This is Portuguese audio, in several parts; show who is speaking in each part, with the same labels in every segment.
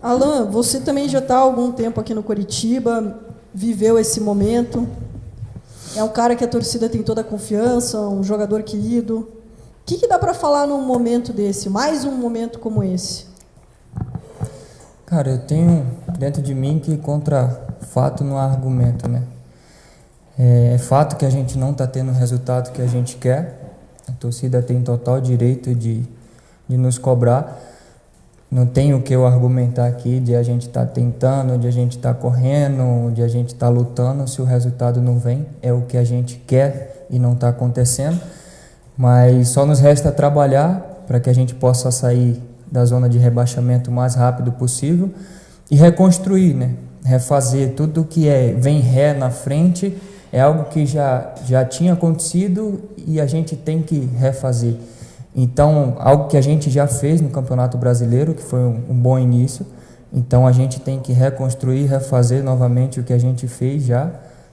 Speaker 1: Alan, você também já está há algum tempo aqui no Coritiba, viveu esse momento. É um cara que a torcida tem toda a confiança, um jogador querido. O que dá para falar num momento desse, mais um momento como esse?
Speaker 2: Cara, eu tenho dentro de mim que contra fato não há argumento, né? É fato que a gente não está tendo o resultado que a gente quer. A torcida tem total direito de nos cobrar. Não tem o que eu argumentar aqui de a gente estar tentando, de a gente estar correndo, de a gente estar lutando, se o resultado não vem. É o que a gente quer e não está acontecendo. Mas só nos resta trabalhar para que a gente possa sair da zona de rebaixamento o mais rápido possível e reconstruir, né? Refazer tudo que vem ré na frente é algo que já tinha acontecido e a gente tem que refazer. Então, algo que a gente já fez no Campeonato Brasileiro, que foi um bom início, então a gente tem que reconstruir, refazer novamente o que a gente fez já,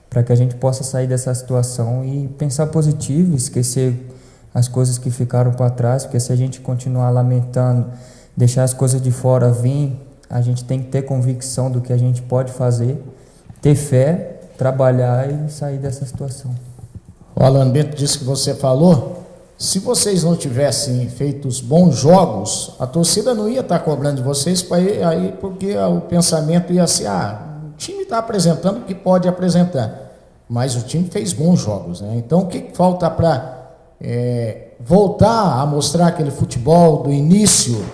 Speaker 2: para que a gente possa sair dessa situação e pensar positivo, esquecer as coisas que ficaram para trás, porque se a gente continuar lamentando, deixar as coisas de fora vir, a gente tem que ter convicção do que a gente pode fazer, ter fé, trabalhar e sair dessa situação.
Speaker 3: O Alan Bento disse que você falou, se vocês não tivessem feito os bons jogos, a torcida não ia estar cobrando de vocês, aí porque o pensamento ia ser, o time está apresentando o que pode apresentar, mas o time fez bons jogos, né? Então o que falta para voltar a mostrar aquele futebol do início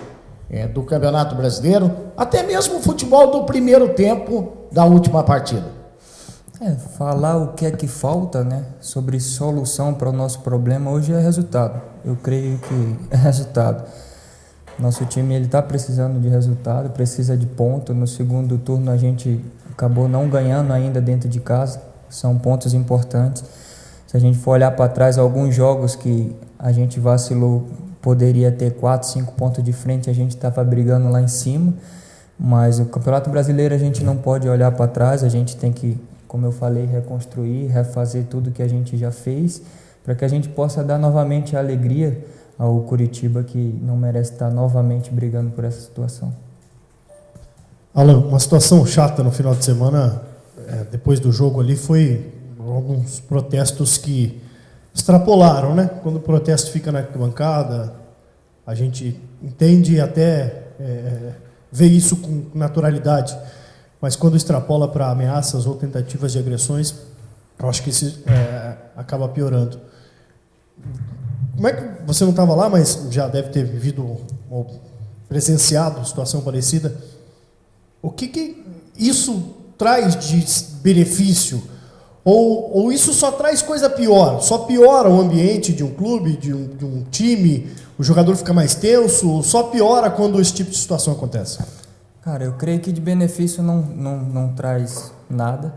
Speaker 3: do Campeonato Brasileiro, até mesmo o futebol do primeiro tempo da última partida?
Speaker 2: Falar o que é que falta, né, sobre solução para o nosso problema hoje é resultado. Eu creio que é resultado. Nosso time está precisando de resultado, precisa de ponto. No segundo turno a gente acabou não ganhando ainda dentro de casa, são pontos importantes. Se a gente for olhar para trás, alguns jogos que a gente vacilou, poderia ter 4, 5 pontos de frente, a gente estava brigando lá em cima, mas o Campeonato Brasileiro a gente não pode olhar para trás, a gente tem que, como eu falei, reconstruir, refazer tudo que a gente já fez, para que a gente possa dar novamente a alegria ao Coritiba, que não merece estar novamente brigando por essa situação.
Speaker 4: Alan, uma situação chata no final de semana, depois do jogo ali, foi alguns protestos que extrapolaram, né? Quando o protesto fica na arquibancada, a gente entende e até vê isso com naturalidade, mas quando extrapola para ameaças ou tentativas de agressões, eu acho que isso acaba piorando. Como é que você não estava lá, mas já deve ter vivido ou presenciado situação parecida? O que isso traz de benefício? Ou isso só traz coisa pior? Só piora o ambiente de um clube, de um time? O jogador fica mais tenso? Só piora quando esse tipo de situação acontece?
Speaker 2: Cara, eu creio que de benefício não traz nada.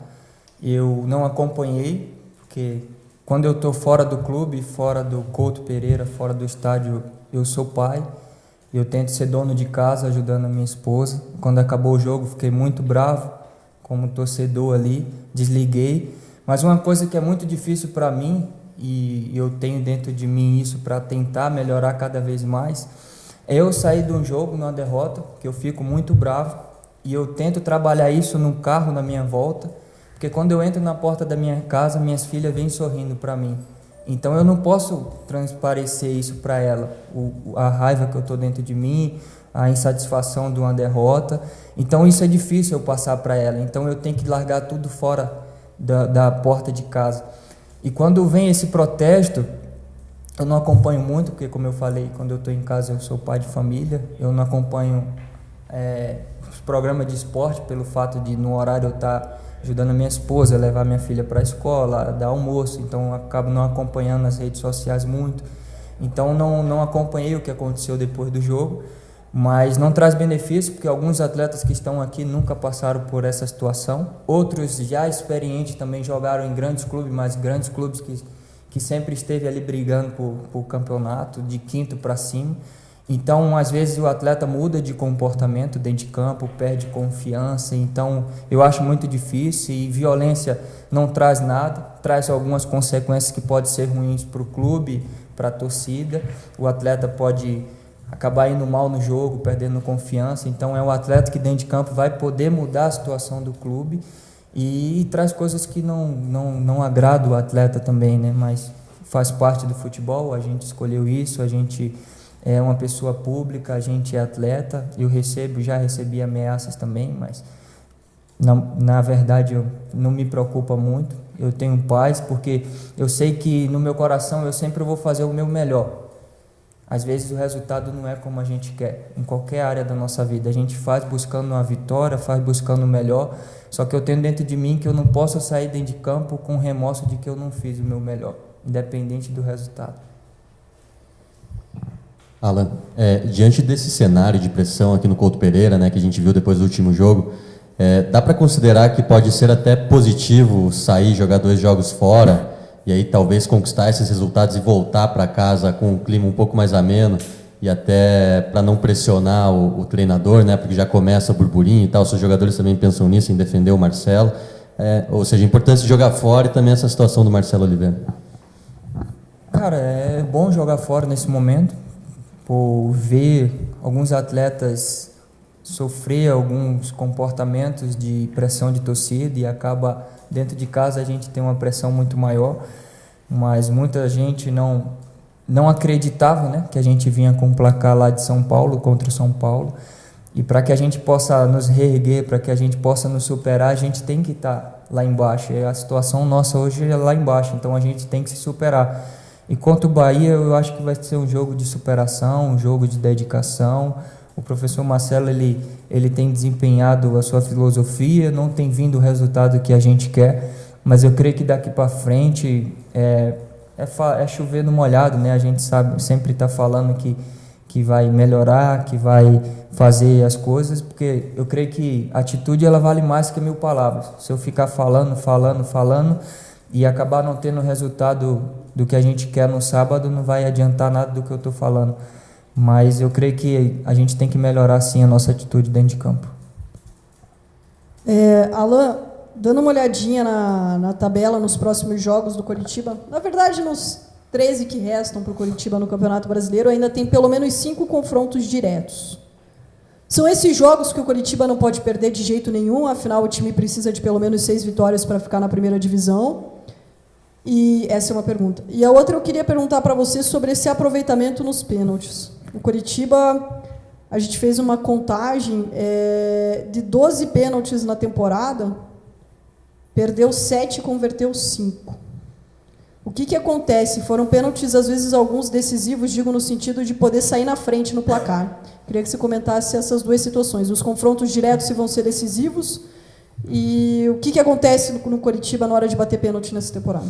Speaker 2: Eu não acompanhei, porque quando eu estou fora do clube, fora do Couto Pereira, fora do estádio, eu sou pai. Eu tento ser dono de casa, ajudando a minha esposa. Quando acabou o jogo, fiquei muito bravo, como torcedor ali, desliguei. Mas uma coisa que é muito difícil para mim, e eu tenho dentro de mim isso para tentar melhorar cada vez mais, é eu sair de um jogo, numa derrota, que eu fico muito bravo, e eu tento trabalhar isso no carro, na minha volta, porque quando eu entro na porta da minha casa, minhas filhas vêm sorrindo para mim. Então eu não posso transparecer isso para ela, a raiva que eu estou dentro de mim, a insatisfação de uma derrota. Então isso é difícil eu passar para ela, então eu tenho que largar tudo fora da porta de casa. E quando vem esse protesto, eu não acompanho muito, porque como eu falei, quando eu estou em casa eu sou pai de família, eu não acompanho os programas de esporte, pelo fato de no horário eu estar ajudando a minha esposa a levar minha filha para a escola, dar almoço, então eu acabo não acompanhando nas redes sociais muito, então não acompanhei o que aconteceu depois do jogo, mas não traz benefício, porque alguns atletas que estão aqui nunca passaram por essa situação, outros já experientes também jogaram em grandes clubes, mas grandes clubes que sempre esteve ali brigando por campeonato, de quinto para cima. Então, às vezes o atleta muda de comportamento dentro de campo, perde confiança, então eu acho muito difícil, e violência não traz nada, traz algumas consequências que podem ser ruins para o clube, para a torcida. O atleta pode acabar indo mal no jogo, perdendo confiança. Então é um atleta que dentro de campo vai poder mudar a situação do clube e traz coisas que não agrada o atleta também, né? Mas faz parte do futebol, a gente escolheu isso, a gente é uma pessoa pública, a gente é atleta. Eu já recebi ameaças também, mas na verdade eu não me preocupa muito. Eu tenho paz porque eu sei que no meu coração eu sempre vou fazer o meu melhor. Às vezes o resultado não é como a gente quer, em qualquer área da nossa vida. A gente faz buscando uma vitória, faz buscando o melhor, só que eu tenho dentro de mim que eu não posso sair dentro de campo com remorso de que eu não fiz o meu melhor, independente do resultado.
Speaker 5: Alan, diante desse cenário de pressão aqui no Couto Pereira, né, que a gente viu depois do último jogo, dá para considerar que pode ser até positivo sair, jogar 2 jogos fora, e aí talvez conquistar esses resultados e voltar para casa com um clima um pouco mais ameno, e até para não pressionar o treinador, né, porque já começa o burburinho e tal, os jogadores também pensam nisso, em defender o Marcelo, ou seja, a importância de jogar fora e também essa situação do Marcelo Oliveira.
Speaker 2: Cara, é bom jogar fora nesse momento, por ver alguns atletas sofrer alguns comportamentos de pressão de torcida e acaba dentro de casa a gente tem uma pressão muito maior, mas muita gente não acreditava, né, que a gente vinha com o placar lá de São Paulo contra o São Paulo, e para que a gente possa nos reerguer, para que a gente possa nos superar, a gente tem que estar lá embaixo, e a situação nossa hoje é lá embaixo, então a gente tem que se superar. E quanto o Bahia, eu acho que vai ser um jogo de superação, um jogo de dedicação. O professor Marcelo, ele tem desempenhado a sua filosofia, não tem vindo o resultado que a gente quer, mas eu creio que daqui para frente é chover no molhado, né? A gente sempre está falando que vai melhorar, que vai fazer as coisas, porque eu creio que a atitude ela vale mais que 1000 palavras. Se eu ficar falando e acabar não tendo o resultado do que a gente quer no sábado, não vai adiantar nada do que eu estou falando. Mas eu creio que a gente tem que melhorar sim a nossa atitude dentro de campo.
Speaker 1: Alan, dando uma olhadinha na tabela nos próximos jogos do Coritiba, na verdade nos 13 que restam para o Coritiba no Campeonato Brasileiro, ainda tem pelo menos 5 confrontos diretos. São esses jogos que o Coritiba não pode perder de jeito nenhum, afinal o time precisa de pelo menos 6 vitórias para ficar na primeira divisão. E essa é uma pergunta. E a outra eu queria perguntar para você sobre esse aproveitamento nos pênaltis. O Coritiba, a gente fez uma contagem de 12 pênaltis na temporada, perdeu 7 e converteu 5. O que acontece? Foram pênaltis, às vezes, alguns decisivos, digo no sentido de poder sair na frente no placar. Queria que você comentasse essas 2 situações. Os confrontos diretos, se vão ser decisivos, e o que acontece no Coritiba na hora de bater pênalti nessa temporada?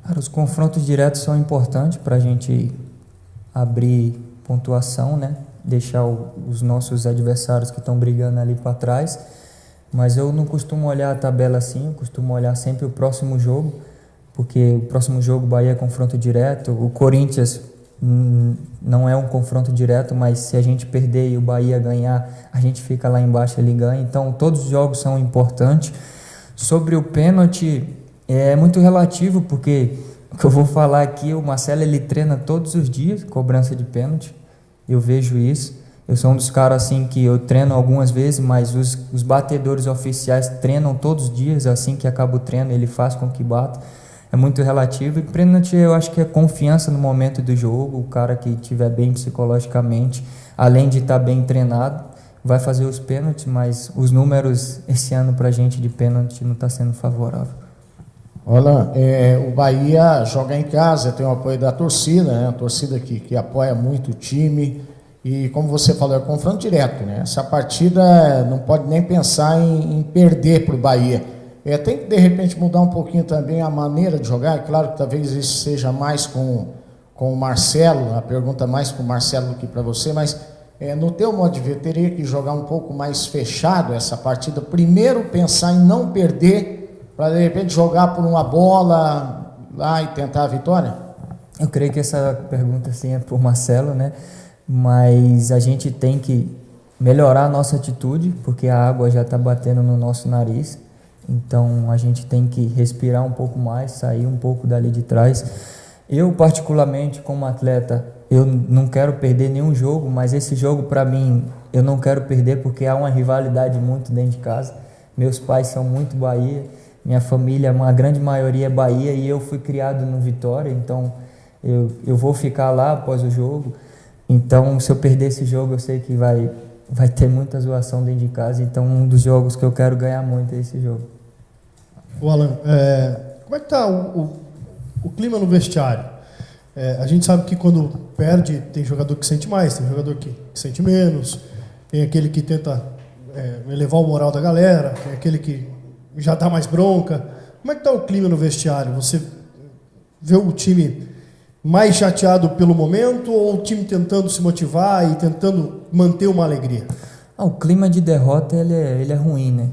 Speaker 2: Cara, os confrontos diretos são importantes para a gente abrir pontuação, né? Deixar os nossos adversários que estão brigando ali para trás. Mas eu não costumo olhar a tabela assim, eu costumo olhar sempre o próximo jogo, porque o próximo jogo o Bahia é confronto direto, o Corinthians não é um confronto direto, mas se a gente perder e o Bahia ganhar, a gente fica lá embaixo, ele ganha. Então todos os jogos são importantes. Sobre o pênalti, é muito relativo, porque o que eu vou falar aqui, o Marcelo ele treina todos os dias cobrança de pênalti, eu vejo isso. Eu sou um dos caras assim que eu treino algumas vezes, mas os batedores oficiais treinam todos os dias, assim que acaba o treino ele faz com que bata. É muito relativo, e pênalti eu acho que é confiança no momento do jogo. O cara que estiver bem psicologicamente, além de estar bem treinado, vai fazer os pênaltis, mas os números esse ano pra gente de pênalti não está sendo favorável.
Speaker 3: Olha, o Bahia joga em casa, tem o apoio da torcida, né? A torcida que apoia muito o time, e como você falou, é confronto direto, né? Essa partida não pode nem pensar em perder para o Bahia. Tem que, de repente, mudar um pouquinho também a maneira de jogar. É claro que talvez isso seja mais com o Marcelo, a pergunta mais para o Marcelo do que para você, mas no teu modo de ver, teria que jogar um pouco mais fechado essa partida. Primeiro pensar em não perder, para de repente jogar por uma bola lá e tentar a vitória?
Speaker 2: Eu creio que essa pergunta sim é para o Marcelo, né? Mas a gente tem que melhorar a nossa atitude, porque a água já está batendo no nosso nariz. Então a gente tem que respirar um pouco mais, sair um pouco dali de trás. Eu, particularmente, como atleta, eu não quero perder nenhum jogo, mas esse jogo para mim eu não quero perder porque há uma rivalidade muito dentro de casa. Meus pais são muito Bahia, minha família, uma grande maioria é Bahia e eu fui criado no Vitória, então eu vou ficar lá após o jogo. Então, se eu perder esse jogo, eu sei que vai ter muita zoação dentro de casa. Então, um dos jogos que eu quero ganhar muito é esse jogo.
Speaker 4: O Alan, como é que está o clima no vestiário? A gente sabe que quando perde, tem jogador que sente mais, tem jogador que sente menos, tem aquele que tenta elevar o moral da galera, tem aquele que já dá mais bronca. Como é que está o clima no vestiário? Você vê o time mais chateado pelo momento ou o time tentando se motivar e tentando manter uma alegria?
Speaker 2: O clima de derrota ele é ruim, né?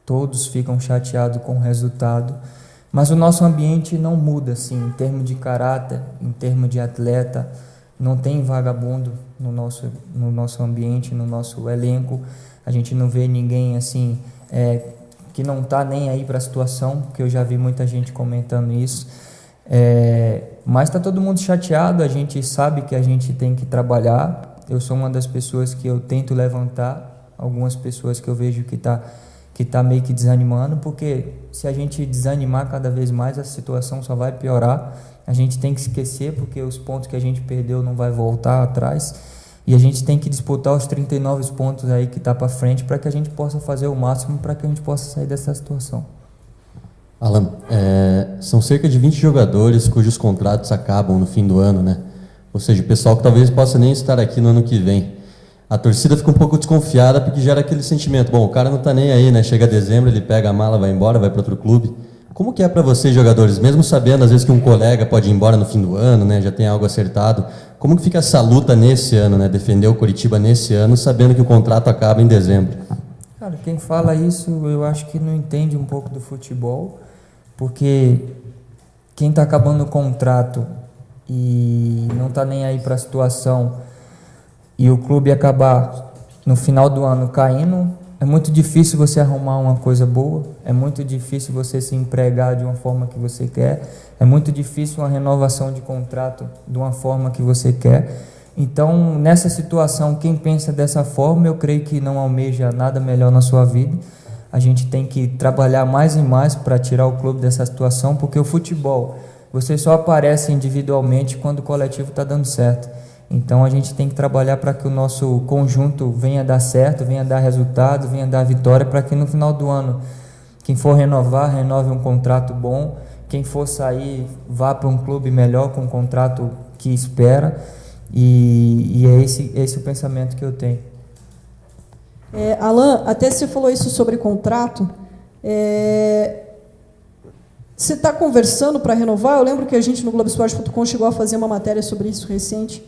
Speaker 2: Todos ficam chateados com o resultado, mas o nosso ambiente não muda, assim, em termos de caráter, em termos de atleta, não tem vagabundo no nosso ambiente, no nosso elenco. A gente não vê ninguém assim que não está nem aí para a situação, porque eu já vi muita gente comentando isso. Mas está todo mundo chateado, a gente sabe que a gente tem que trabalhar. Eu sou uma das pessoas que eu tento levantar algumas pessoas que eu vejo que tá meio que desanimando, porque se a gente desanimar cada vez mais, a situação só vai piorar. A gente tem que esquecer, porque os pontos que a gente perdeu não vai voltar atrás. E a gente tem que disputar os 39 pontos aí que está para frente para que a gente possa fazer o máximo para que a gente possa sair dessa situação.
Speaker 5: Alan, são cerca de 20 jogadores cujos contratos acabam no fim do ano, né? Ou seja, o pessoal que talvez possa nem estar aqui no ano que vem. A torcida fica um pouco desconfiada porque gera aquele sentimento, bom, o cara não está nem aí, né? Chega dezembro, ele pega a mala, vai embora, vai para outro clube. Como que é para vocês, jogadores, mesmo sabendo às vezes que um colega pode ir embora no fim do ano, né? Já tem algo acertado. Como que fica essa luta nesse ano, né? Defender o Coritiba nesse ano, sabendo que o contrato acaba em dezembro?
Speaker 2: Cara, quem fala isso, eu acho que não entende um pouco do futebol, porque quem está acabando o contrato e não está nem aí para a situação e o clube acabar no final do ano caindo, é muito difícil você arrumar uma coisa boa, é muito difícil você se empregar de uma forma que você quer, é muito difícil uma renovação de contrato de uma forma que você quer. Então, nessa situação, quem pensa dessa forma, eu creio que não almeja nada melhor na sua vida. A gente tem que trabalhar mais e mais para tirar o clube dessa situação, porque o futebol, você só aparece individualmente quando o coletivo está dando certo. Então a gente tem que trabalhar para que o nosso conjunto venha dar certo, venha dar resultado, venha dar vitória, para que no final do ano, quem for renovar, renove um contrato bom, quem for sair, vá para um clube melhor com um contrato que espera, e é esse o pensamento que eu tenho.
Speaker 1: Alan, até você falou isso sobre contrato, você está conversando para renovar? Eu lembro que a gente no Globoesporte.com chegou a fazer uma matéria sobre isso recente,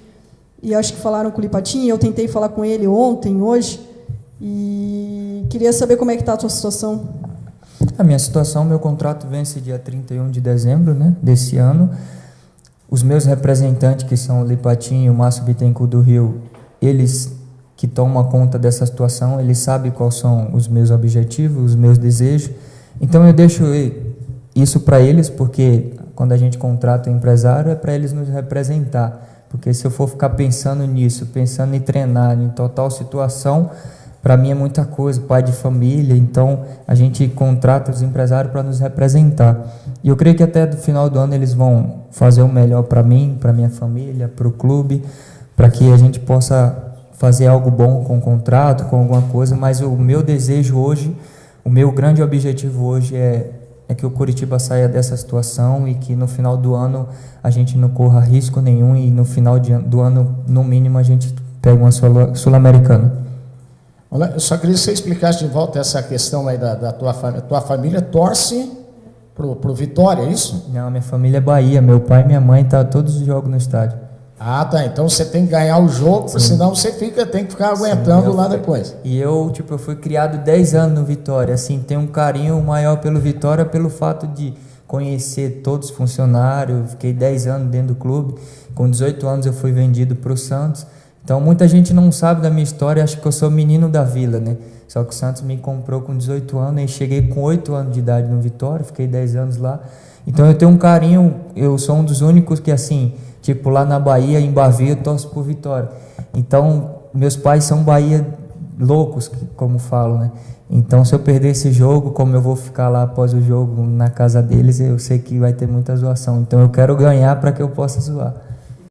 Speaker 1: e acho que falaram com o Lipatinho, eu tentei falar com ele ontem, hoje, e queria saber como é que está a tua situação.
Speaker 2: A minha situação, meu contrato vence dia 31 de dezembro, né, desse ano. Os meus representantes, que são o Lipatinho e o Márcio Bittencourt do Rio, eles que tomam conta dessa situação, eles sabem quais são os meus objetivos, os meus desejos. Então eu deixo isso para eles, porque quando a gente contrata um empresário, é para eles nos representar. Porque se eu for ficar pensando nisso, pensando em treinar, em total situação, para mim é muita coisa, pai de família, então a gente contrata os empresários para nos representar. E eu creio que até do final do ano eles vão fazer o melhor para mim, para minha família, para o clube, para que a gente possa fazer algo bom com o contrato, com alguma coisa, mas o meu desejo hoje, o meu grande objetivo hoje é que o Coritiba saia dessa situação e que no final do ano a gente não corra risco nenhum e no final do ano, no mínimo, a gente pegue uma Sul-Americana.
Speaker 3: Eu só queria que você explicasse de volta essa questão aí da tua família. Tua família torce pro Vitória, é isso?
Speaker 2: Não, minha família é Bahia, meu pai e minha mãe estão todos os jogos no estádio.
Speaker 3: Ah, tá. Então você tem que ganhar o jogo, senão você tem que ficar aguentando lá depois.
Speaker 2: E eu fui criado 10 anos no Vitória, assim, tenho um carinho maior pelo Vitória pelo fato de conhecer todos os funcionários, fiquei 10 anos dentro do clube, com 18 anos eu fui vendido para o Santos, então muita gente não sabe da minha história, acha que eu sou menino da vila, né? Só que o Santos me comprou com 18 anos e cheguei com 8 anos de idade no Vitória, fiquei 10 anos lá, então eu tenho um carinho, eu sou um dos únicos que, assim, Tipo, lá na Bahia, em Bavi, eu torço por Vitória. Então, meus pais são Bahia loucos, como falo, né? Então, se eu perder esse jogo, como eu vou ficar lá após o jogo na casa deles, eu sei que vai ter muita zoação. Então, eu quero ganhar para que eu possa zoar.